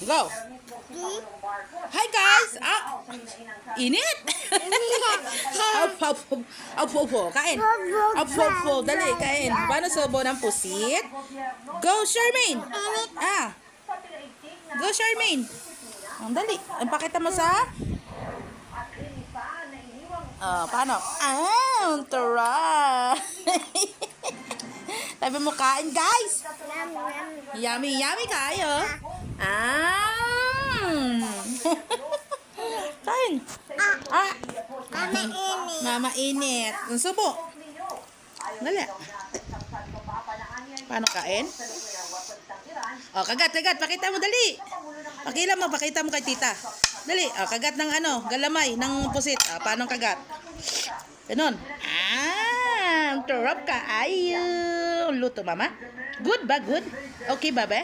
Go. Hi guys. Init. Up. Kain. Up. Dali, kain. Paano sobo ng pusit? Go, Charmaine. Go, Charmaine. Ang dali. Ang pakita mo sa... paano? Tara. Sabi mo kain, guys. Yummy kayo. Kain. Mama init. Ang subo. Dali. Paano kain? Kagat. Pakita mo, dali. Pakita mo kay tita. Dali. Kagat ng galamay, ng pusit. Paano kagat? Ganon. Turap ka. Luto, mama. Good ba? Good? Okay ba, be?